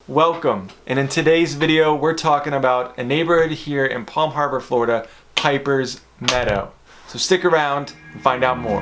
Welcome, and in today's video we're talking about a neighborhood here in Palm Harbor, Florida, Pipers Meadow. So stick around and find out more.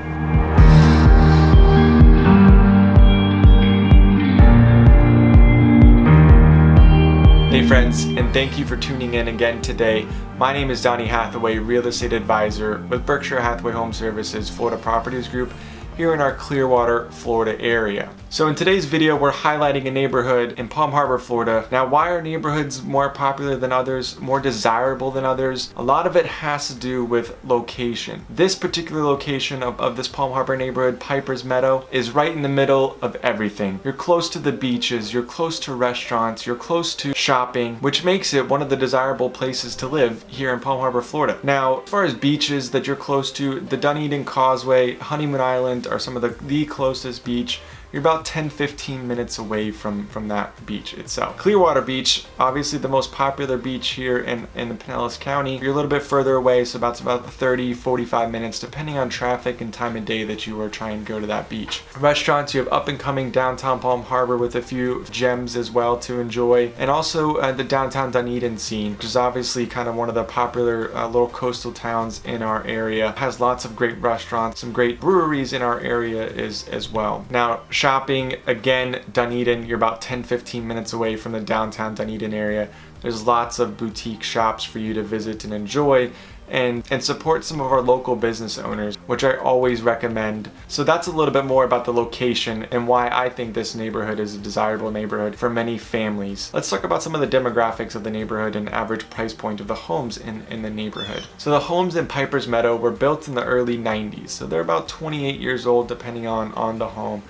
Hey friends, and thank you for tuning in again today. My name is Donnie Hathaway, Real Estate Advisor with Berkshire Hathaway Home Services Florida Properties Group here in our Clearwater, Florida area. So in today's video, we're highlighting a neighborhood in Palm Harbor, Florida. Now, why are neighborhoods more popular than others, more desirable than others? A lot of it has to do with location. This particular location of this Palm Harbor neighborhood, Pipers Meadow, is right in the middle of everything. You're close to the beaches, you're close to restaurants, you're close to shopping, which makes it one of the desirable places to live here in Palm Harbor, Florida. Now, as far as beaches that you're close to, the Dunedin Causeway, Honeymoon Island are some of the closest beach. You're about 10-15 minutes away from that beach itself. Clearwater Beach, obviously the most popular beach here in the Pinellas County. You're a little bit further away, so about 30-45 minutes depending on traffic and time of day that you are trying to go to that beach. Restaurants, you have up and coming downtown Palm Harbor with a few gems as well to enjoy, and also the downtown Dunedin scene, which is obviously kind of one of the popular little coastal towns in our area. It has lots of great restaurants, some great breweries in our area as well. Now, shopping, again, Dunedin, you're about 10-15 minutes away from the downtown Dunedin area. There's lots of boutique shops for you to visit and enjoy and support some of our local business owners, which I always recommend. So that's a little bit more about the location and why I think this neighborhood is a desirable neighborhood for many families. Let's talk about some of the demographics of the neighborhood and average price point of the homes in the neighborhood. So the homes in Pipers Meadow were built in the early 90s. So they're about 28 years old depending on the home.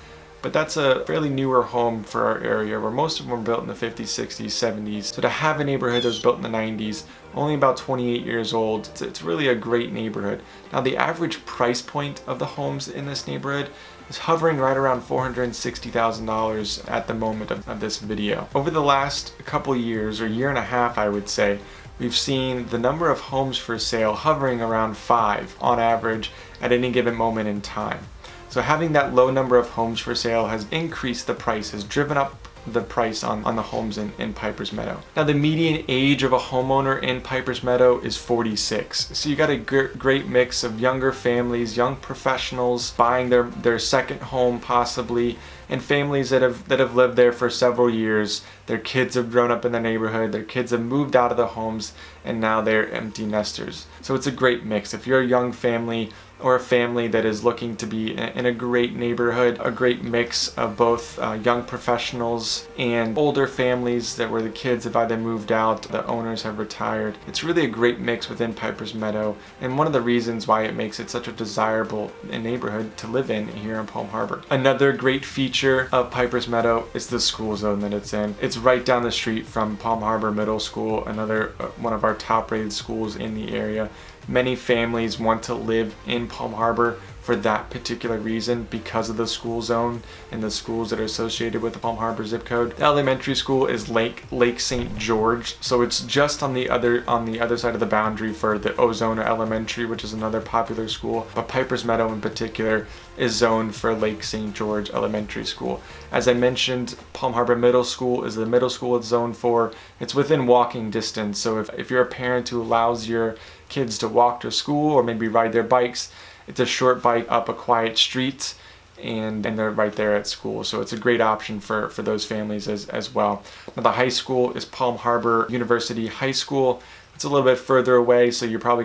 But that's a fairly newer home for our area, where most of them were built in the 50s, 60s, 70s. So to have a neighborhood that was built in the 90s, only about 28 years old, it's really a great neighborhood. Now, the average price point of the homes in this neighborhood is hovering right around $460,000 at the moment of this video. Over the last couple years, or year and a half, I would say, we've seen the number of homes for sale hovering around 5 on average at any given moment in time. So having that low number of homes for sale has increased the price, has driven up the price on the homes in Pipers Meadow. Now, the median age of a homeowner in Pipers Meadow is 46. So you got a great mix of younger families, young professionals buying their second home possibly, and families that have lived there for several years. Their kids have grown up in the neighborhood, their kids have moved out of the homes, and now they're empty nesters. So it's a great mix. If you're a young family or a family that is looking to be in a great neighborhood, a great mix of both young professionals and older families where the kids have either moved out, the owners have retired. It's really a great mix within Pipers Meadow, and one of the reasons why it makes it such a desirable neighborhood to live in here in Palm Harbor. Another great feature of Pipers Meadow is the school zone that it's in. It's right down the street from Palm Harbor Middle School, another one of our top-rated schools in the area. Many families want to live in Palm Harbor for that particular reason, because of the school zone and the schools that are associated with the Palm Harbor zip code. The elementary school is Lake St. George, so it's just on the other side of the boundary for the Ozona Elementary, which is another popular school. But Pipers Meadow in particular is zoned for Lake St. George Elementary School. As I mentioned, Palm Harbor Middle School is the middle school it's zoned for. It's within walking distance, so if you're a parent who allows your kids to walk to school or maybe ride their bikes, it's a short bike up a quiet street, and they're right there at school. So it's a great option for those families as well. Now, the high school is Palm Harbor University High School. It's a little bit further away, so kids are probably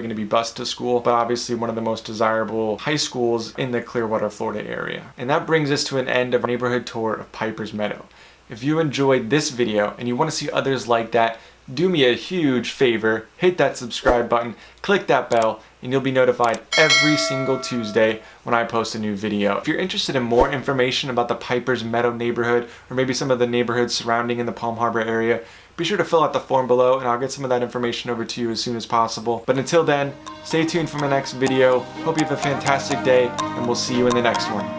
going to be bused to school, but obviously one of the most desirable high schools in the Clearwater, Florida area. And that brings us to an end of our neighborhood tour of Pipers Meadow. If you enjoyed this video and you want to see others like that, do me a huge favor, hit that subscribe button, click that bell, and you'll be notified every single Tuesday when I post a new video. If you're interested in more information about the Pipers Meadow neighborhood, or maybe some of the neighborhoods surrounding in the Palm Harbor area, be sure to fill out the form below and I'll get some of that information over to you as soon as possible. But until then, stay tuned for my next video. Hope you have a fantastic day, and we'll see you in the next one.